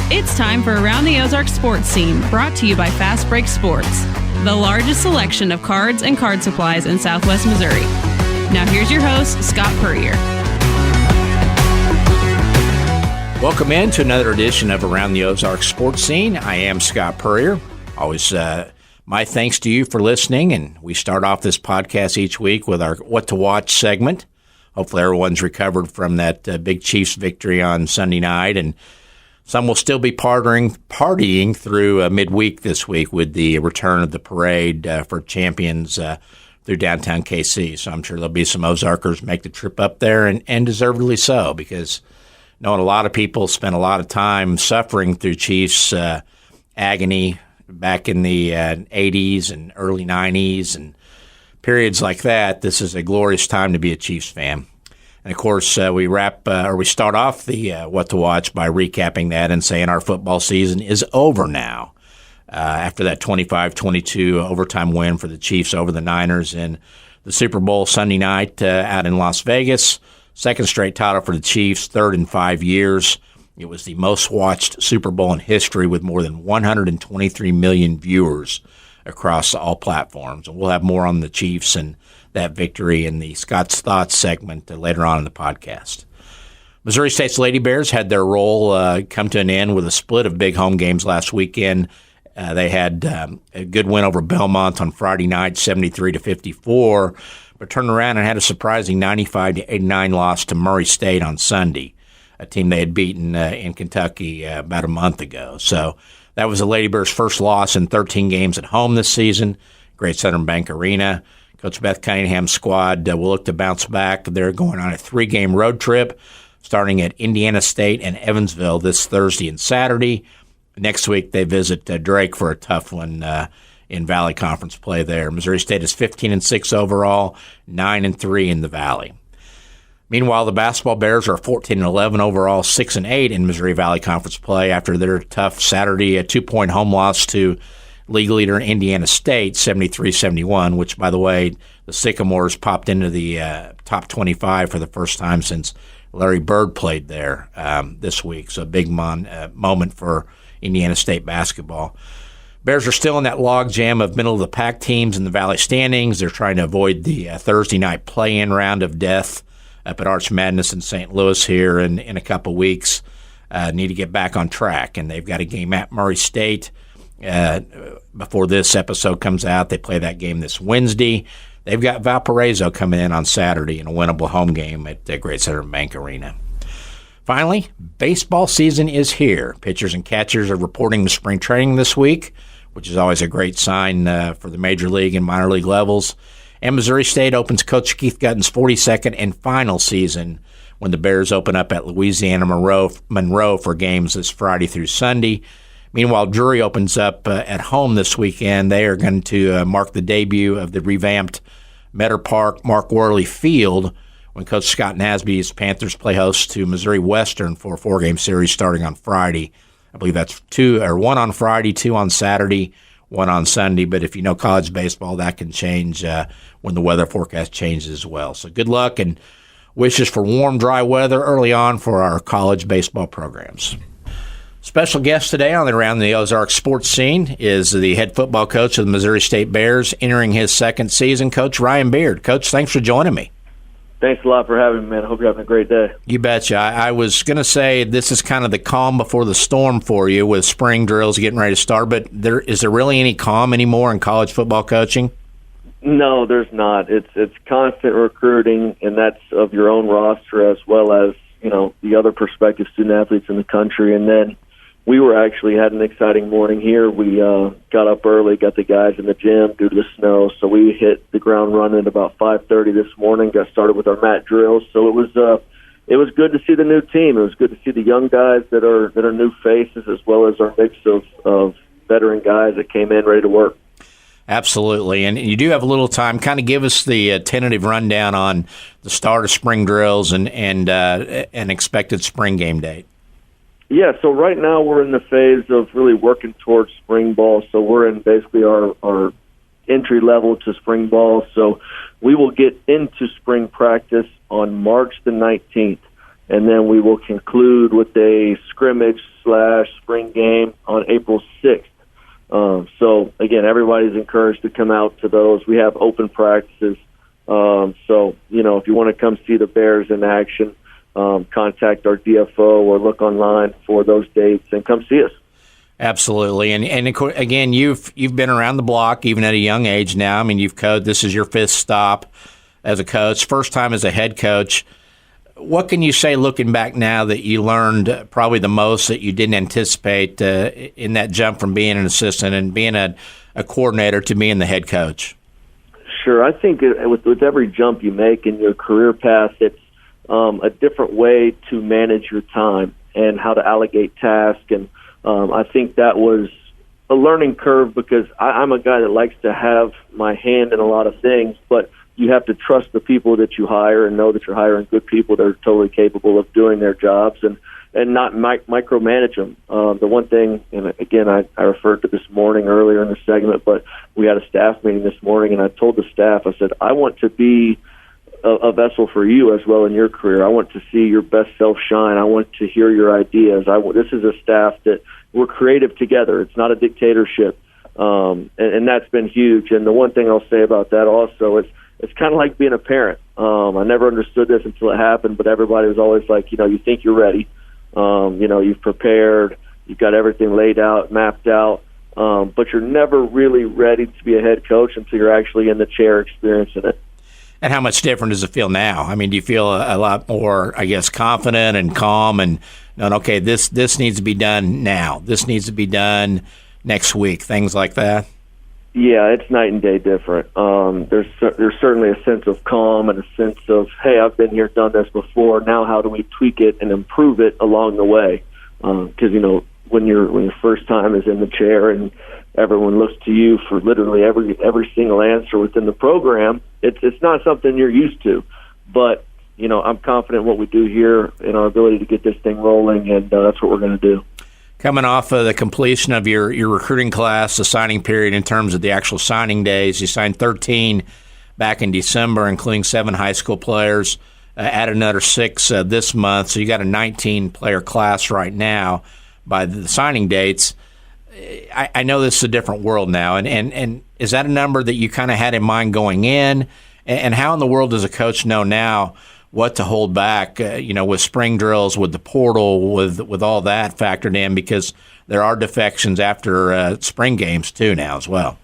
It's time for Around the Ozarks Sports Scene, brought to you by Fast Break Sports, the largest selection of cards and card supplies in Southwest Missouri. Now here's your host, Scott Puryear. Welcome in to another edition of Around the Ozarks Sports Scene. I am Scott Puryear. Always my thanks to you for listening, and we start off this podcast each week with our What to Watch segment. Hopefully everyone's recovered from that big Chiefs victory on Sunday night, and some will still be partying through midweek this week with the return of the parade for champions through downtown KC. So I'm sure there'll be some Ozarkers make the trip up there, and deservedly so, because knowing a lot of people spent a lot of time suffering through Chiefs agony back in the 80s and early 90s and periods like that. This is a glorious time to be a Chiefs fan. And, of course, we start off the What to Watch by recapping that and saying our football season is over now. After that 25-22 overtime win for the Chiefs over the Niners in the Super Bowl Sunday night out in Las Vegas, second straight title for the Chiefs, third in 5 years. It was the most watched Super Bowl in history with more than 123 million viewers across all platforms. And we'll have more on the Chiefs and that victory in the Scott's Thoughts segment later on in the podcast. Missouri State's Lady Bears had their role come to an end with a split of big home games last weekend. They had a good win over Belmont on Friday night, 73-54, but turned around and had a surprising 95-89 loss to Murray State on Sunday, a team they had beaten in Kentucky about a month ago. So that was the Lady Bears' first loss in 13 games at home this season, Great Southern Bank Arena. Coach Beth Cunningham's squad will look to bounce back. They're going on a 3-game road trip, starting at Indiana State and Evansville this Thursday and Saturday. Next week, they visit Drake for a tough one in Valley Conference play there. Missouri State is 15-6 overall, 9-3 in the Valley. Meanwhile, the basketball Bears are 14-11 overall, 6-8 in Missouri Valley Conference play after their tough Saturday 2-point home loss to league leader Indiana State, 73-71, which, by the way, the Sycamores popped into the top 25 for the first time since Larry Bird played there this week. So a big moment for Indiana State basketball. Bears are still in that logjam of middle-of-the-pack teams in the Valley standings. They're trying to avoid the Thursday night play-in round of death up at Arch Madness in St. Louis here in a couple weeks. Need to get back on track, and they've got a game at Murray State. Before this episode comes out, they play that game this Wednesday. They've got Valparaiso coming in on Saturday in a winnable home game at the Great Southern Bank Arena. Finally, baseball season is here. Pitchers and catchers are reporting to spring training this week, which is always a great sign for the major league and minor league levels. And Missouri State opens Coach Keith Gutton's 42nd and final season when the Bears open up at Louisiana Monroe for games this Friday through Sunday. Meanwhile, Drury opens up at home this weekend. They are going to mark the debut of the revamped Meadow Park Mark Worley Field when Coach Scott Nasby's Panthers play host to Missouri Western for a 4-game series starting on Friday. I believe that's 1 on Friday, 2 on Saturday, 1 on Sunday. But if you know college baseball, that can change when the weather forecast changes as well. So good luck and wishes for warm, dry weather early on for our college baseball programs. Special guest today on the Around the Ozarks Sports Scene is the head football coach of the Missouri State Bears, entering his second season, Coach Ryan Beard. Coach, thanks for joining me. Thanks a lot for having me, man. I hope you're having a great day. You betcha. I was going to say this is kind of the calm before the storm for you with spring drills getting ready to start, but is there really any calm anymore in college football coaching? No, there's not. It's constant recruiting, and that's of your own roster as well as, the other prospective student-athletes in the country. And then we had an exciting morning here. We got up early, got the guys in the gym due to the snow, so we hit the ground running at about 5:30 this morning. Got started with our mat drills, so it was good to see the new team. It was good to see the young guys that are new faces, as well as our mix of veteran guys that came in ready to work. Absolutely, and you do have a little time. Kind of give us the tentative rundown on the start of spring drills and an expected spring game date. Yeah, so right now we're in the phase of really working towards spring ball. So we're in basically our entry level to spring ball. So we will get into spring practice on March the 19th. and then we will conclude with a scrimmage/spring game on April 6th. So, again, everybody's encouraged to come out to those. We have open practices. So, if you want to come see the Bears in action, contact our DFO or look online for those dates and come see us. Absolutely. And again, you've been around the block even at a young age now. I mean, you've coached. This is your 5th stop as a coach, first time as a head coach. What can you say looking back now that you learned probably the most that you didn't anticipate in that jump from being an assistant and being a coordinator to being the head coach? Sure. I think with every jump you make in your career path, it's a different way to manage your time and how to allocate tasks. And I think that was a learning curve because I'm a guy that likes to have my hand in a lot of things, but you have to trust the people that you hire and know that you're hiring good people that are totally capable of doing their jobs and not micromanage them. The one thing, and again, I referred to this morning earlier in the segment, but we had a staff meeting this morning, and I told the staff, I said, I want to be a vessel for you as well in your career. I want to see your best self shine. I want to hear your ideas. This is a staff that we're creative together. It's not a dictatorship, and that's been huge. And the one thing I'll say about that also is it's kind of like being a parent. I never understood this until it happened, but everybody was always like, you think you're ready. You've prepared, you've got everything laid out, mapped out, but you're never really ready to be a head coach until you're actually in the chair experiencing it. And how much different does it feel now? I mean, do you feel a lot more, I guess, confident and calm and knowing, okay, this needs to be done now. This needs to be done next week, things like that? Yeah, it's night and day different. There's certainly a sense of calm and a sense of, hey, I've been here, done this before. Now, how do we tweak it and improve it along the way? Because when your first time is in the chair and everyone looks to you for literally every single answer within the program, it's not something you're used to. But I'm confident in what we do here in our ability to get this thing rolling, and that's what we're going to do. Coming off of the completion of your recruiting class, the signing period in terms of the actual signing days, you signed 13 back in December, including 7 high school players, added another 6 this month. So you got a 19-player class right now by the signing dates. I know this is a different world now, and is that a number that you kind of had in mind going in? And how in the world does a coach know now what to hold back, with spring drills, with the portal, with all that factored in, because there are defections after spring games too now as well.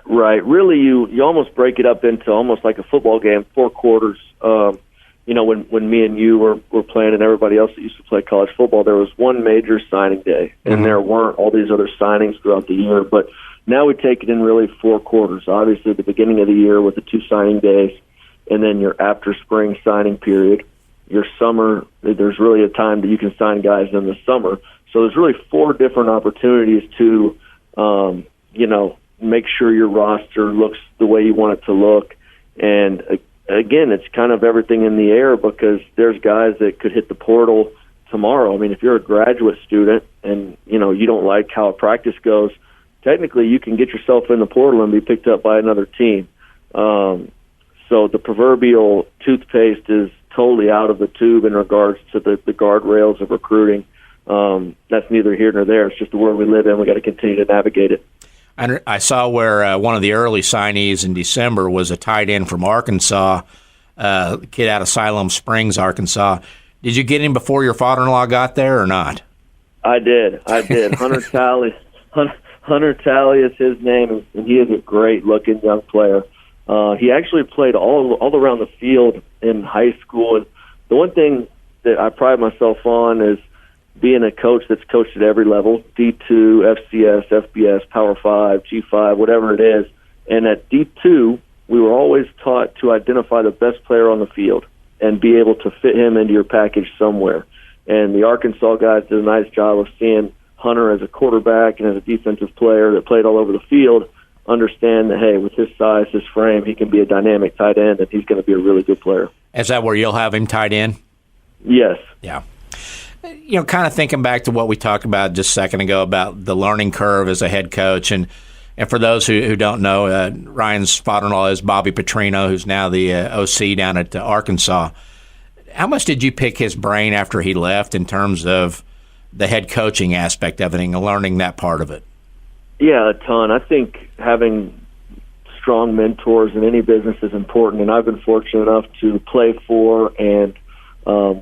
Right. Really, you almost break it up into almost like a football game, 4 quarters. When me and you were playing and everybody else that used to play college football, there was one major signing day, and there weren't all these other signings throughout the year. But now we take it in really 4 quarters. Obviously, the beginning of the year with the 2 signing days, and then your after spring signing period. Your summer, there's really a time that you can sign guys in the summer. So there's really 4 different opportunities to, make sure your roster looks the way you want it to look. And again, it's kind of everything in the air because there's guys that could hit the portal tomorrow. I mean, if you're a graduate student and, you don't like how a practice goes, technically you can get yourself in the portal and be picked up by another team. So the proverbial toothpaste is totally out of the tube in regards to the guardrails of recruiting. That's neither here nor there. It's just the world we live in. We got to continue to navigate it. I saw where one of the early signees in December was a tight end from Arkansas, kid out of Siloam Springs, Arkansas. Did you get him before your father-in-law got there or not? I did. Hunter Talley. Hunter Talley is his name, and he is a great-looking young player. He actually played all around the field in high school. And the one thing that I pride myself on is being a coach that's coached at every level, D2, FCS, FBS, Power 5, G5, whatever it is. And at D2, we were always taught to identify the best player on the field and be able to fit him into your package somewhere. And the Arkansas guys did a nice job of seeing Hunter as a quarterback and as a defensive player that played all over the field, understand that, hey, with his size, his frame, he can be a dynamic tight end, and he's going to be a really good player. Is that where you'll have him tight end? Yes. Yeah. Kind of thinking back to what we talked about just a second ago about the learning curve as a head coach, and for those who don't know, Ryan's father-in-law is Bobby Petrino, who's now the OC down at Arkansas. How much did you pick his brain after he left in terms of the head coaching aspect of it and learning that part of it? Yeah, a ton. I think having strong mentors in any business is important, and I've been fortunate enough to play for and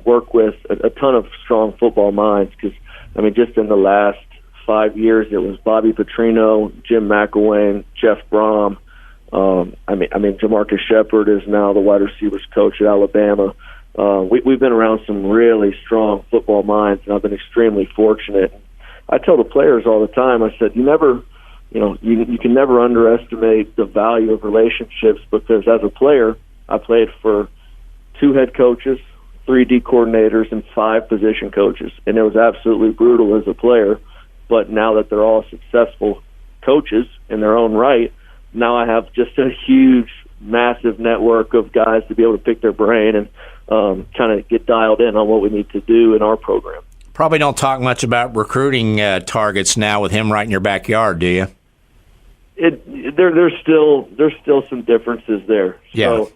work with a ton of strong football minds. Because just in the last 5 years, it was Bobby Petrino, Jim McElwain, Jeff Brom. Jamarcus Shepard is now the wide receivers coach at Alabama. We've been around some really strong football minds, and I've been extremely fortunate. I tell the players all the time, I said, you can never underestimate the value of relationships, because as a player, I played for 2 head coaches, 3 D coordinators, and 5 position coaches. And it was absolutely brutal as a player. But now that they're all successful coaches in their own right, now I have just a huge, massive network of guys to be able to pick their brain and kind of get dialed in on what we need to do in our program. Probably don't talk much about recruiting targets now with him right in your backyard, do you? There's still some differences there. Yeah. So,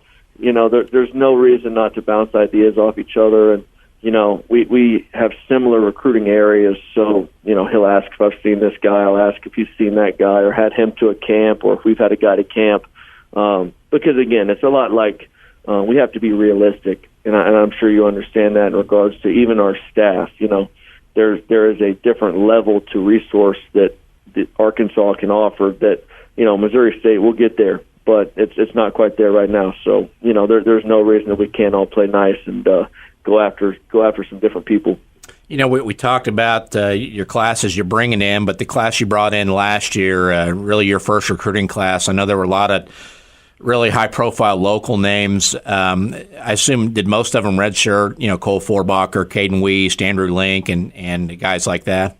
there's no reason not to bounce ideas off each other. And, we have similar recruiting areas. So, he'll ask if I've seen this guy. I'll ask if he's seen that guy or had him to a camp, or if we've had a guy to camp. Because, again, it's a lot like we have to be realistic. And I'm sure you understand that in regards to even our staff. There is a different level to resource that Arkansas can offer that, Missouri State will get there, but it's not quite there right now. So, there's no reason that we can't all play nice and go after some different people. We talked about your classes you're bringing in, but the class you brought in last year, really your first recruiting class, I know there were a lot of really high-profile local names. I assume, did most of them redshirt, Cole Forbacher, Caden Weist, Andrew Link, and guys like that?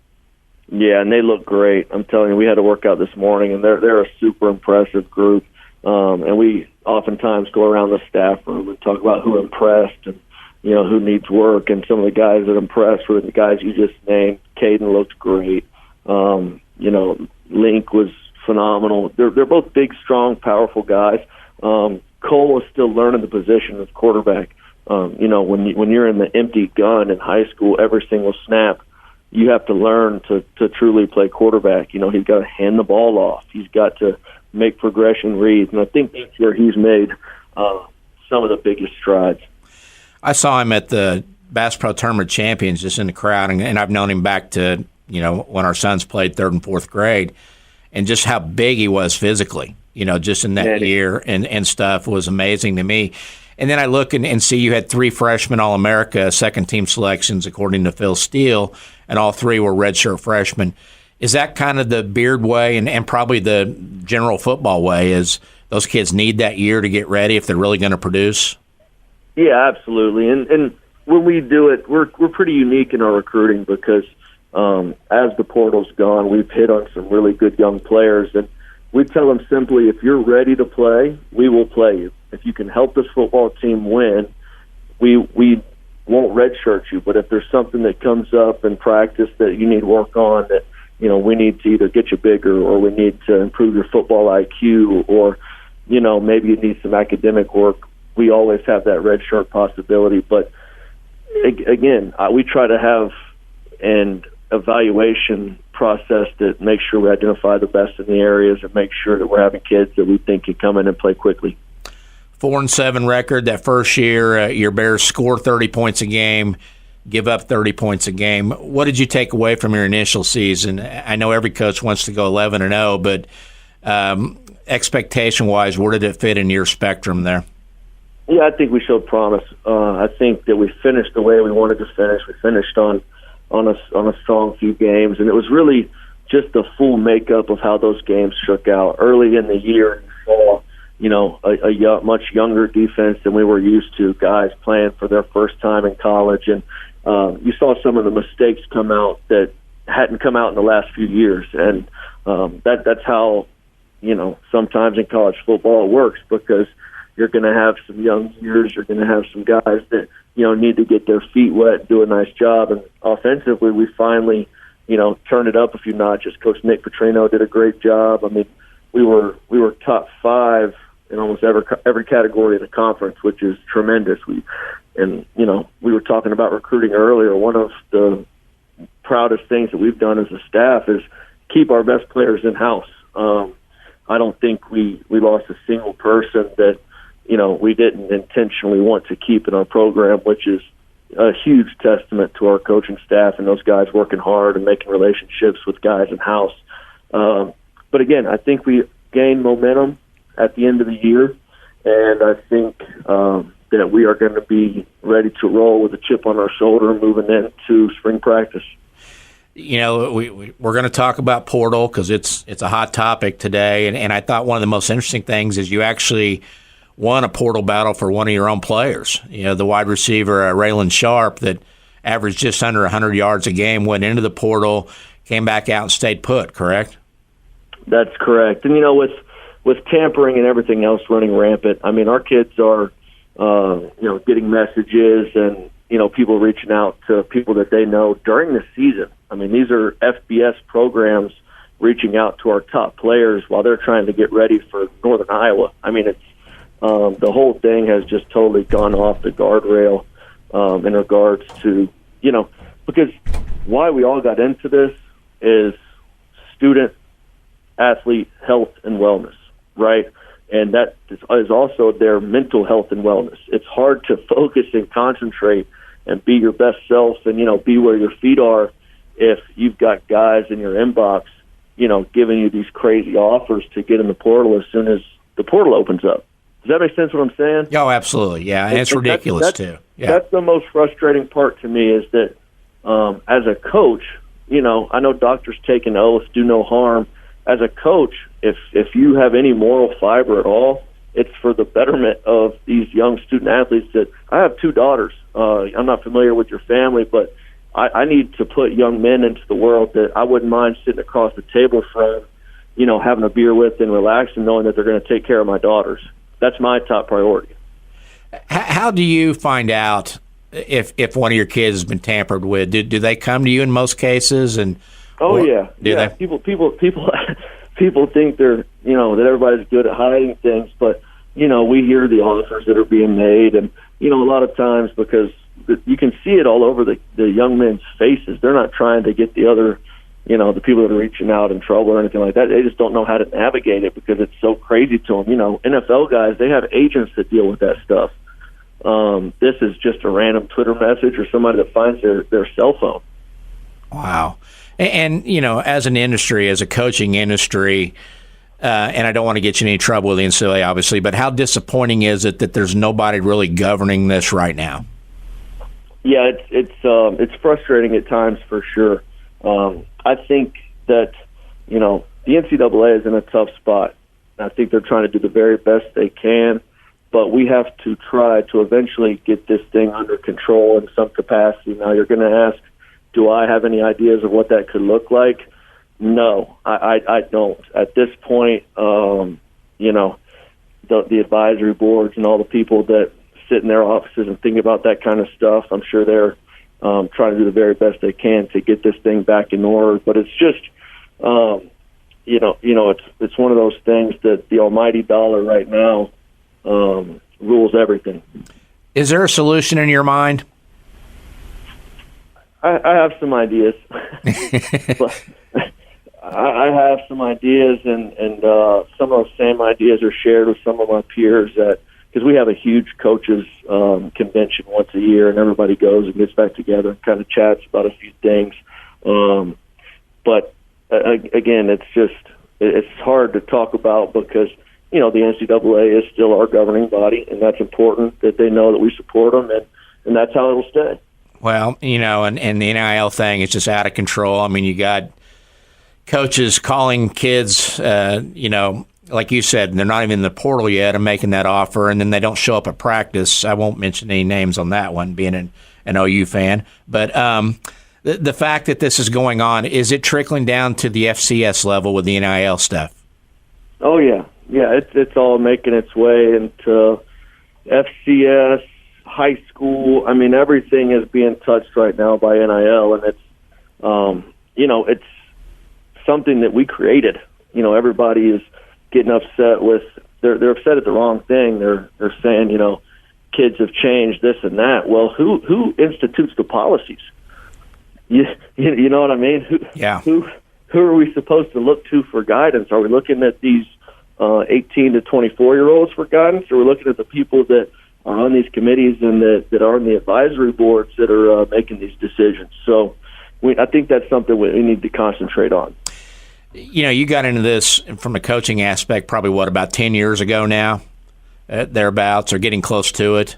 Yeah, and they look great. I'm telling you, we had a workout this morning, and they're a super impressive group. And we oftentimes go around the staff room and talk about who impressed and, who needs work. And some of the guys that impressed were the guys you just named. Caden looked great. Link was phenomenal. They're both big, strong, powerful guys. Cole is still learning the position of quarterback. When you're in the empty gun in high school, every single snap, you have to learn to truly play quarterback. He's got to hand the ball off. He's got to make progression reads. And I think that's where he's made some of the biggest strides. I saw him at the Bass Pro Tournament Champions just in the crowd, and I've known him back to, when our sons played 3rd and 4th grade, and just how big he was physically, just in that year and stuff was amazing to me. And then I look and see you had 3 freshman All-America second-team selections, according to Phil Steele, and all 3 were redshirt freshmen. Is that kind of the Beard way and probably the general football way, is those kids need that year to get ready if they're really going to produce? Yeah, absolutely. And when we do it, we're pretty unique in our recruiting because as the portal's gone, we've hit on some really good young players. And we tell them simply, if you're ready to play, we will play you. If you can help this football team win, we won't redshirt you. But if there's something that comes up in practice that you need work on, that we need to either get you bigger, or we need to improve your football IQ, or maybe you need some academic work, we always have that redshirt possibility. But again, we try to have an evaluation process that makes sure we identify the best in the areas and make sure that we're having kids that we think can come in and play quickly. 4-7 record that first year. Your Bears score 30 points a game, give up 30 points a game. What did you take away from your initial season? I know every coach wants to go 11-0, but expectation-wise, where did it fit in your spectrum there? Yeah, I think we showed promise. I think that we finished the way we wanted to finish. We finished on a strong few games, and it was really just the full makeup of how those games shook out. Early in the year, you saw, a much younger defense than we were used to, guys playing for their first time in college, and you saw some of the mistakes come out that hadn't come out in the last few years, and that's how, sometimes in college football it works, because you're going to have some young years, you're going to have some guys that, need to get their feet wet and do a nice job. And offensively, we finally, turned it up a few notches. Coach Nick Petrino did a great job. I mean, we were top 5 in almost every category of the conference, which is tremendous. We And, we were talking about recruiting earlier. One of the proudest things that we've done as a staff is keep our best players in-house. I don't think we lost a single person that, we didn't intentionally want to keep in our program, which is a huge testament to our coaching staff and those guys working hard and making relationships with guys in-house. But again, I think we gained momentum at the end of the year, and I think that we are going to be ready to roll with a chip on our shoulder moving into spring practice. We're going to talk about portal because it's a hot topic today, and I thought one of the most interesting things is you actually won a portal battle for one of your own players. The wide receiver, Raylan Sharp, that averaged just under 100 yards a game, went into the portal, came back out and stayed put, correct? That's correct. And, with tampering and everything else running rampant, our kids are, getting messages and, people reaching out to people that they know during the season. These are FBS programs reaching out to our top players while they're trying to get ready for Northern Iowa. It's the whole thing has just totally gone off the guardrail in regards to, because why we all got into this is student-athlete health and wellness, right? And that is also their mental health and wellness. It's hard to focus and concentrate and be your best self and, be where your feet are if you've got guys in your inbox, giving you these crazy offers to get in the portal as soon as the portal opens up. Does that make sense what I'm saying? Oh, absolutely. Yeah, and it's ridiculous, too. Yeah. That's the most frustrating part to me is that as a coach, I know doctors take an oath, do no harm. As a coach, if you have any moral fiber at all, it's for the betterment of these young student athletes. That I have 2 daughters. I'm not familiar with your family, but I need to put young men into the world that I wouldn't mind sitting across the table from, having a beer with and relaxing, knowing that they're going to take care of my daughters. That's my top priority. How do you find out if one of your kids has been tampered with? Do they come to you in most cases? And yeah. They? People think they're that everybody's good at hiding things, but we hear the offers that are being made, and a lot of times because you can see it all over the young men's faces. They're not trying to get the other, the people that are reaching out in trouble or anything like that. They just don't know how to navigate it because it's so crazy to them. NFL guys, they have agents that deal with that stuff. This is just a random Twitter message or somebody that finds their cell phone. Wow. And, as an industry, as a coaching industry, and I don't want to get you in any trouble with the NCAA, obviously, but how disappointing is it that there's nobody really governing this right now? Yeah, it's frustrating at times for sure. I think that, the NCAA is in a tough spot. I think they're trying to do the very best they can, but we have to try to eventually get this thing under control in some capacity. Now, you're going to ask, do I have any ideas of what that could look like? No, I don't. At this point, the advisory boards and all the people that sit in their offices and think about that kind of stuff, I'm sure they're trying to do the very best they can to get this thing back in order. But it's just, it's one of those things that the almighty dollar right now rules everything. Is there a solution in your mind? I have some ideas. But I have some ideas, and some of those same ideas are shared with some of my peers because we have a huge coaches convention once a year, and everybody goes and gets back together and kind of chats about a few things. But again, it's hard to talk about because the NCAA is still our governing body, and that's important that they know that we support them, and that's how it'll stay. Well, and the NIL thing is just out of control. You got coaches calling kids, like you said, they're not even in the portal yet and making that offer, and then they don't show up at practice. I won't mention any names on that one, being an OU fan. But the fact that this is going on, is it trickling down to the FCS level with the NIL stuff? Oh, yeah. Yeah, it's all making its way into FCS, high school. Everything is being touched right now by NIL, and it's something that we created. Everybody is getting upset with. They're upset at the wrong thing. They're saying, kids have changed this and that. Well, who institutes the policies? You know what I mean? Who are we supposed to look to for guidance? Are we looking at these 18 to 24-year-olds for guidance, or are we looking at the people that are on these committees and that are on the advisory boards that are making these decisions? So I think that's something we need to concentrate on. You got into this from a coaching aspect probably, about 10 years ago now, thereabouts, or getting close to it?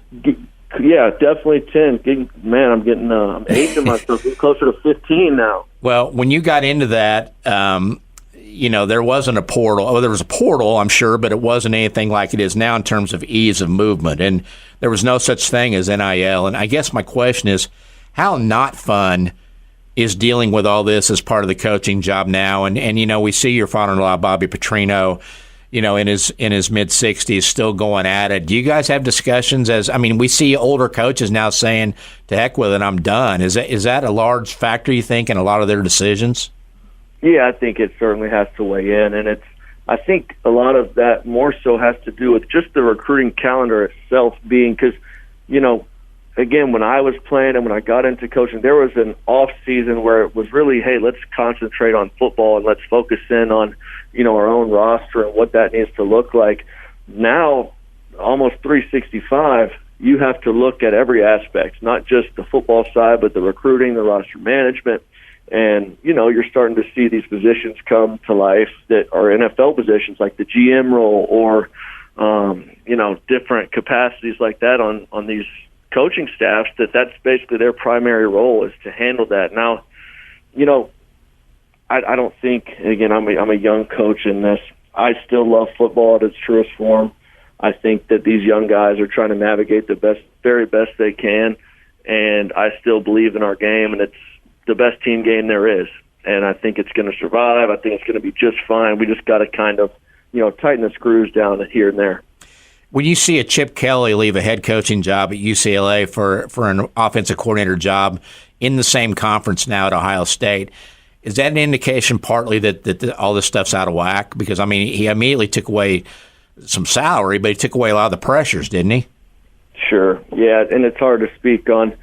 Yeah, definitely 10. I'm aging myself. Getting closer to 15 now. Well, when you got into that, there wasn't a portal. Oh, there was a portal, I'm sure, but it wasn't anything like it is now in terms of ease of movement. And there was no such thing as NIL. And I guess my question is, how not fun is dealing with all this as part of the coaching job now? And we see your father-in-law, Bobby Petrino, in his mid-60s still going at it. Do you guys have discussions we see older coaches now saying, to heck with it, I'm done. Is that a large factor, you think, in a lot of their decisions? Yeah, I think it certainly has to weigh in, and I think a lot of that more so has to do with just the recruiting calendar itself being, because, again, when I was playing and when I got into coaching, there was an off season where it was really, hey, let's concentrate on football and let's focus in on, our own roster and what that needs to look like. Now, almost 365, you have to look at every aspect, not just the football side, but the recruiting, the roster management. And, you're starting to see these positions come to life that are NFL positions, like the GM role or, different capacities like that on these coaching staffs, that's basically their primary role, is to handle that. Now, I don't think, again, I'm a young coach in this. I still love football at its truest form. I think that these young guys are trying to navigate the very best they can, and I still believe in our game, and it's the best team game there is. And I think it's going to survive. I think it's going to be just fine. We just got to kind of, tighten the screws down here and there. When you see a Chip Kelly leave a head coaching job at UCLA for an offensive coordinator job in the same conference now at Ohio State, is that an indication partly that all this stuff's out of whack? Because, he immediately took away some salary, but he took away a lot of the pressures, didn't he? Sure, yeah, and it's hard to speak on,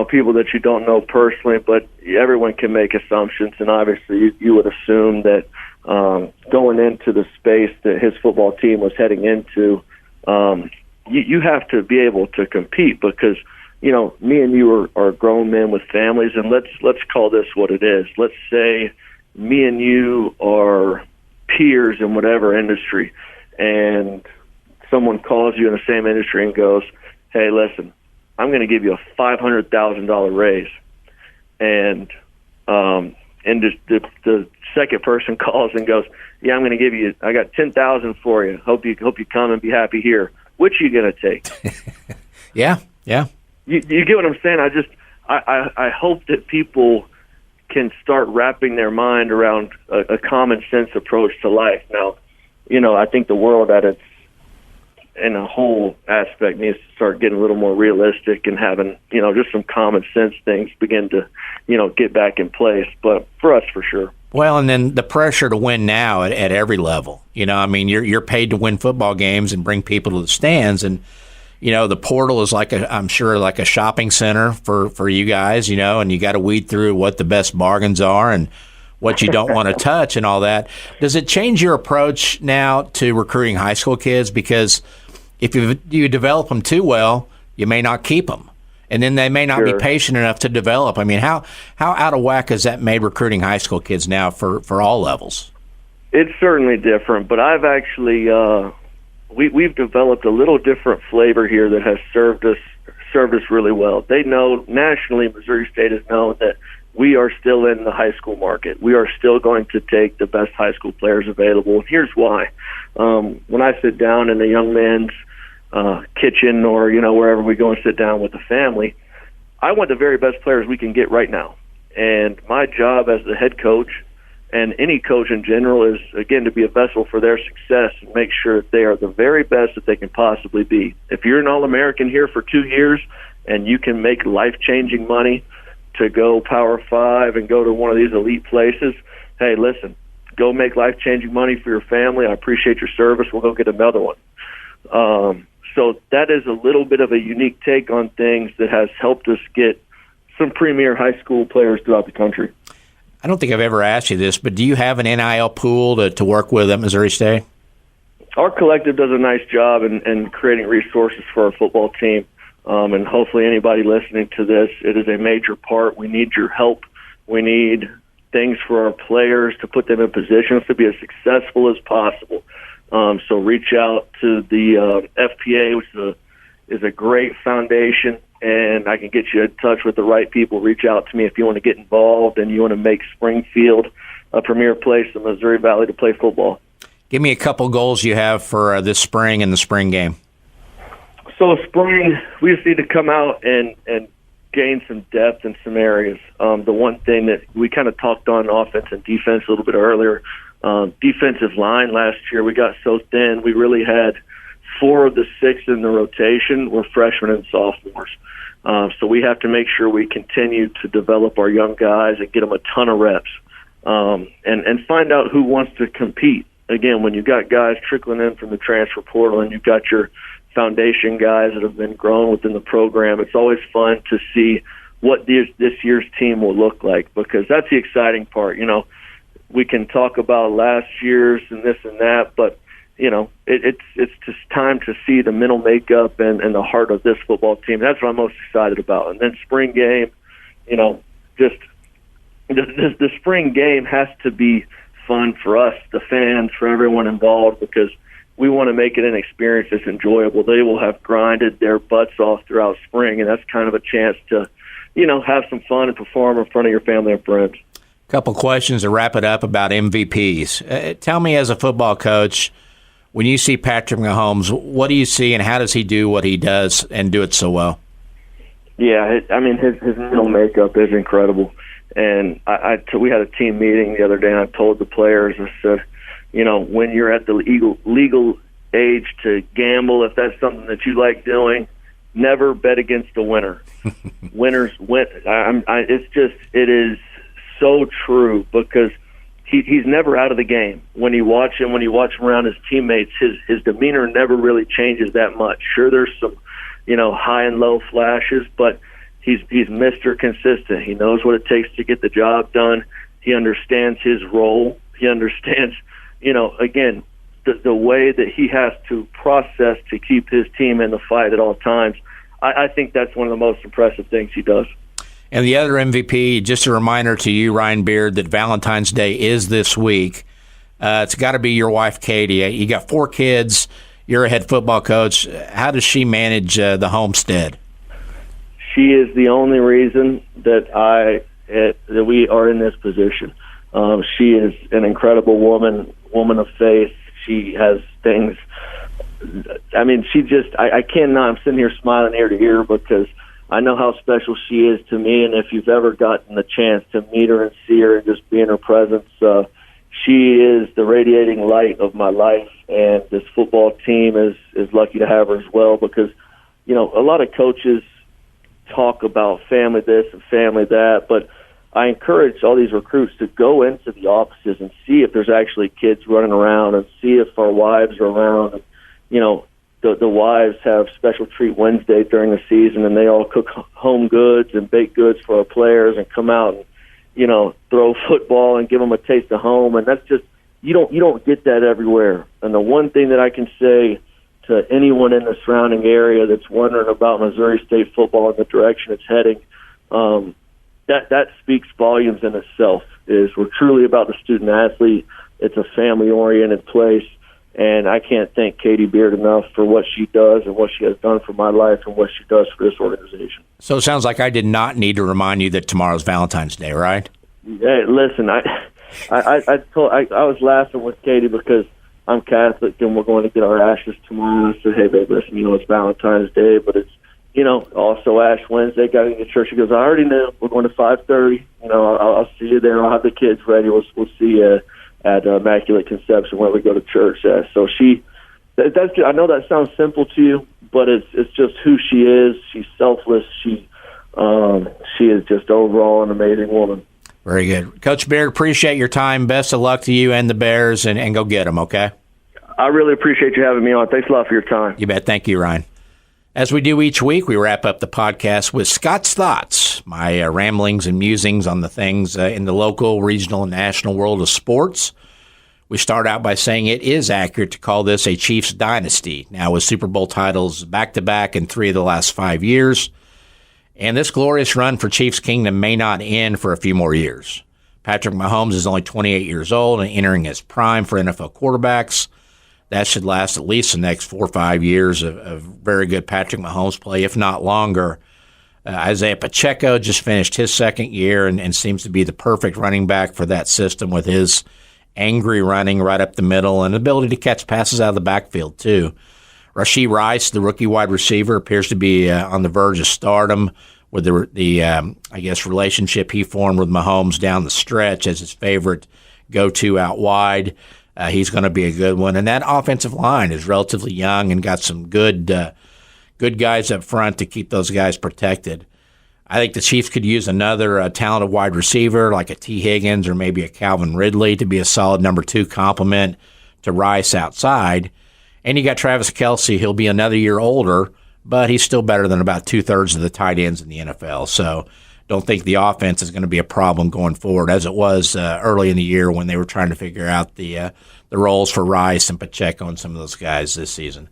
people that you don't know personally, but everyone can make assumptions, and obviously you would assume that going into the space that his football team was heading into, you have to be able to compete because, me and you are grown men with families, and let's call this what it is. Let's say me and you are peers in whatever industry, and someone calls you in the same industry and goes, hey, listen, I'm going to give you a $500,000 raise. And the second person calls and goes, yeah, I'm going to give you, I got $10,000 for you. Hope you come and be happy here. Which are you going to take? Yeah. You get what I'm saying? I hope that people can start wrapping their mind around a common sense approach to life. Now, I think the world at its in a whole aspect needs to start getting a little more realistic and having, just some common sense things begin to, get back in place. But for us, for sure. Well, and then the pressure to win now at every level. You're paid to win football games and bring people to the stands, and the portal is I'm sure like a shopping center for you guys. And you got to weed through what the best bargains are and what you don't want to touch and all that. Does it change your approach now to recruiting high school kids? Because if you develop them too well, you may not keep them. And then they may not be patient enough to develop. How out of whack has that made recruiting high school kids now for all levels? It's certainly different, but I've actually we've developed a little different flavor here that has served us really well. They know nationally, Missouri State has known that we are still in the high school market. We are still going to take the best high school players available. And here's why. When I sit down in a young man's kitchen or, wherever we go and sit down with the family, I want the very best players we can get right now. And my job as the head coach and any coach in general is, again, to be a vessel for their success and make sure that they are the very best that they can possibly be. If you're an All-American here for 2 years and you can make life-changing money to go Power 5 and go to one of these elite places, hey, listen, go make life-changing money for your family. I appreciate your service. We'll go get another one. So that is a little bit of a unique take on things that has helped us get some premier high school players throughout the country. I don't think I've ever asked you this, but do you have an NIL pool to work with at Missouri State? Our collective does a nice job in creating resources for our football team, and hopefully anybody listening to this, it is a major part. We need your help. We need things for our players to put them in positions to be as successful as possible. So reach out to the FPA, which is a great foundation, and I can get you in touch with the right people. Reach out to me if you want to get involved and you want to make Springfield a premier place in Missouri Valley to play football. Give me a couple goals you have for this spring and the spring game. So spring, we just need to come out and gain some depth in some areas. The one thing that we kind of talked on offense and defense a little bit earlier, defensive line last year, we got so thin. We really had 4 of the 6 in the rotation were freshmen and sophomores. So we have to make sure we continue to develop our young guys and get them a ton of reps, and find out who wants to compete. Again, when you've got guys trickling in from the transfer portal and you've got your foundation guys that have been grown within the program, it's always fun to see what this year's team will look like, because that's the exciting part. You know, we can talk about last year's and this and that, but you know, it's just time to see the mental makeup and the heart of this football team. That's what I'm most excited about. And then spring game, you know, just the spring game has to be fun for us, the fans, for everyone involved, because we want to make it an experience that's enjoyable. They will have grinded their butts off throughout spring, and that's kind of a chance to, you know, have some fun and perform in front of your family and friends. A couple questions to wrap it up about MVPs. Tell me, as a football coach, when you see Patrick Mahomes, what do you see and how does he do what he does and do it so well? Yeah, I mean, his mental makeup is incredible. And we had a team meeting the other day, and I told the players, I said, you know, when you're at the legal age to gamble, if that's something that you like doing, never bet against a winner. Winners win. It is so true, because he's never out of the game. When you watch him around his teammates, his demeanor never really changes that much. Sure, there's some, you know, high and low flashes, but he's Mr. Consistent. He knows what it takes to get the job done. He understands his role. He understands, you know, again, the way that he has to process to keep his team in the fight at all times. I think that's one of the most impressive things he does. And the other MVP, just a reminder to you, Ryan Beard, that Valentine's Day is this week. It's got to be your wife, Katie. You got 4 kids. You're a head football coach. How does she manage the homestead? She is the only reason that we are in this position. She is an incredible woman of faith. She has things. I mean, I cannot. I'm sitting here smiling ear to ear because I know how special she is to me, and if you've ever gotten the chance to meet her and see her and just be in her presence, she is the radiating light of my life, and this football team is lucky to have her as well, because, you know, a lot of coaches talk about family this and family that, but I encourage all these recruits to go into the offices and see if there's actually kids running around and see if our wives are around. And, you know, the wives have Special Treat Wednesday during the season, and they all cook home goods and baked goods for our players and come out and, you know, throw football and give them a taste of home. And that's just, you don't get that everywhere. And the one thing that I can say to anyone in the surrounding area that's wondering about Missouri State football and the direction it's heading, that speaks volumes in itself. Is we're truly about the student athlete. It's a family-oriented place. And I can't thank Katie Beard enough for what she does and what she has done for my life and what she does for this organization. So it sounds like I did not need to remind you that tomorrow's Valentine's Day, right? Hey, listen, I was laughing with Katie because I'm Catholic and we're going to get our ashes tomorrow. I said, hey, babe, listen, you know, it's Valentine's Day, but it's, you know, also Ash Wednesday, got to get to church. She goes, I already knew. We're going to 5:30. You know, I'll see you there. I'll have the kids ready. We'll see you at Immaculate Conception when we go to church. So I know that sounds simple to you, but it's just who she is. She's selfless. She is just overall an amazing woman. Very good. Coach Beard, appreciate your time. Best of luck to you and the Bears, and go get them, okay? I really appreciate you having me on. Thanks a lot for your time. You bet. Thank you, Ryan. As we do each week, we wrap up the podcast with Scott's Thoughts, my ramblings and musings on the things in the local, regional, and national world of sports. We start out by saying it is accurate to call this a Chiefs dynasty, now with Super Bowl titles back-to-back in 3 of the last 5 years. And this glorious run for Chiefs Kingdom may not end for a few more years. Patrick Mahomes is only 28 years old and entering his prime for NFL quarterbacks. That should last at least the next 4 or 5 years of very good Patrick Mahomes play, if not longer. Isaiah Pacheco just finished his second year and seems to be the perfect running back for that system with his angry running right up the middle and ability to catch passes out of the backfield, too. Rashee Rice, the rookie wide receiver, appears to be on the verge of stardom with the relationship he formed with Mahomes down the stretch as his favorite go-to out wide. He's going to be a good one. And that offensive line is relatively young and got some good guys up front to keep those guys protected. I think the Chiefs could use another talented wide receiver like a T. Higgins or maybe a Calvin Ridley to be a solid number 2 complement to Rice outside. And you got Travis Kelce. He'll be another year older, but he's still better than about 2/3 of the tight ends in the NFL. So don't think the offense is going to be a problem going forward as it was early in the year when they were trying to figure out the roles for Rice and Pacheco and some of those guys this season.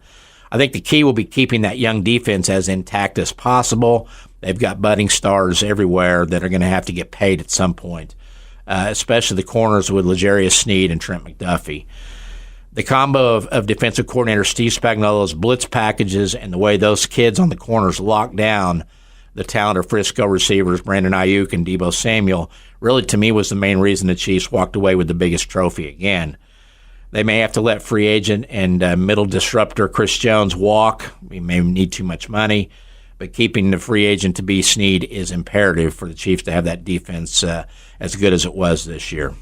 I think the key will be keeping that young defense as intact as possible. They've got budding stars everywhere that are going to have to get paid at some point, especially the corners with L'Jarius Sneed and Trent McDuffie. The combo of defensive coordinator Steve Spagnuolo's blitz packages and the way those kids on the corners lock down the talented Frisco receivers, Brandon Ayuk and Deebo Samuel, really to me was the main reason the Chiefs walked away with the biggest trophy again. They may have to let free agent and middle disruptor Chris Jones walk. We may need too much money, but keeping the free agent to be Sneed is imperative for the Chiefs to have that defense as good as it was this year.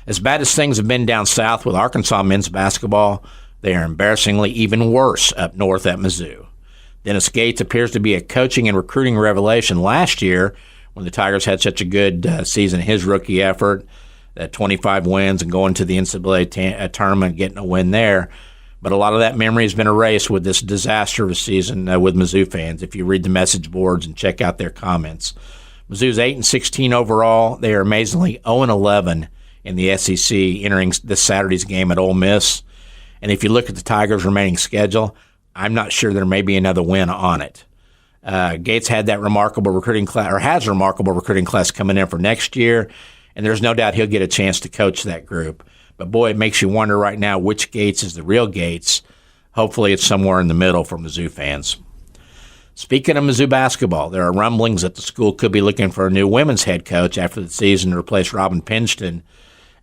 As bad as things have been down south with Arkansas men's basketball, they are embarrassingly even worse up north at Mizzou. Dennis Gates appears to be a coaching and recruiting revelation last year when the Tigers had such a good season, his rookie effort, 25 wins and going to the NCAA tournament, getting a win there. But a lot of that memory has been erased with this disaster of a season with Mizzou fans, if you read the message boards and check out their comments. Mizzou's 8-16 overall. They are amazingly 0-11 in the SEC entering this Saturday's game at Ole Miss. And if you look at the Tigers' remaining schedule, I'm not sure there may be another win on it. Gates had that remarkable recruiting class, or has a remarkable recruiting class coming in for next year, and there's no doubt he'll get a chance to coach that group. But boy, it makes you wonder right now which Gates is the real Gates. Hopefully it's somewhere in the middle for Mizzou fans. Speaking of Mizzou basketball, there are rumblings that the school could be looking for a new women's head coach after the season to replace Robin Pinston,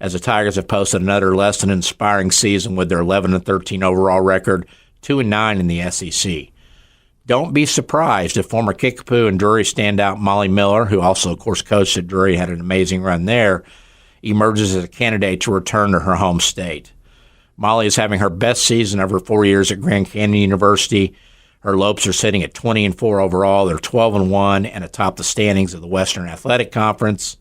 as the Tigers have posted another less than inspiring season with their 11-13 overall record, 2-9 in the SEC. Don't be surprised if former Kickapoo and Drury standout Molly Miller, who also, of course, coached at Drury, had an amazing run there, emerges as a candidate to return to her home state. Molly is having her best season of her 4 years at Grand Canyon University. Her Lopes are sitting at 20-4 overall. They're 12-1 and atop the standings of the Western Athletic Conference.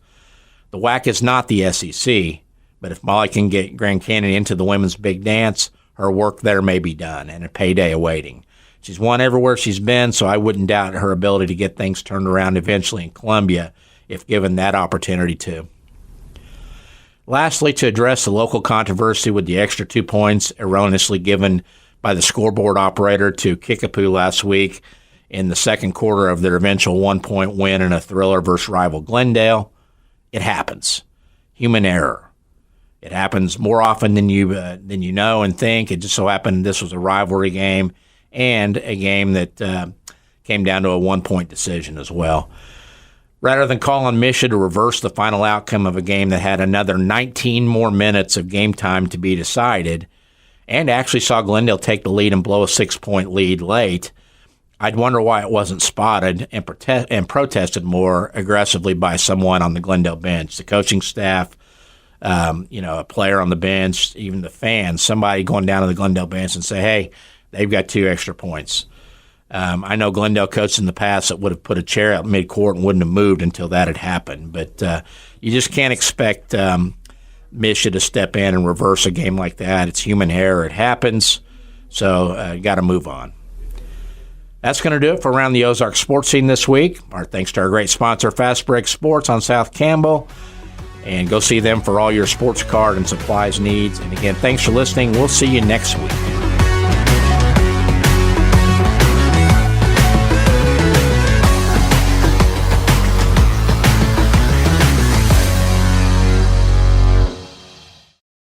The WAC is not the SEC, but if Molly can get Grand Canyon into the women's big dance, her work there may be done and a payday awaiting. She's won everywhere she's been, so I wouldn't doubt her ability to get things turned around eventually in Columbia if given that opportunity to. Lastly, to address the local controversy with the extra 2 points erroneously given by the scoreboard operator to Kickapoo last week in the second quarter of their eventual 1-point win in a thriller versus rival Glendale, it happens. Human error. It happens more often than you know and think. It just so happened this was a rivalry game and a game that came down to a 1-point decision as well. Rather than call on Misha to reverse the final outcome of a game that had another 19 more minutes of game time to be decided, and actually saw Glendale take the lead and blow a 6-point lead late, I'd wonder why it wasn't spotted and protested more aggressively by someone on the Glendale bench, the coaching staff, a player on the bench, even the fans, somebody going down to the Glendale bench and say, hey, they've got 2 extra points. I know Glendale coached in the past that would have put a chair out midcourt and wouldn't have moved until that had happened. But you just can't expect miss you to step in and reverse a game like that. It's human error. It happens. So you got to move on. That's going to do it for Around the Ozarks Sports Scene this week. Our thanks to our great sponsor, Fast Break Sports on South Campbell. And go see them for all your sports card and supplies needs. And again, thanks for listening. We'll see you next week.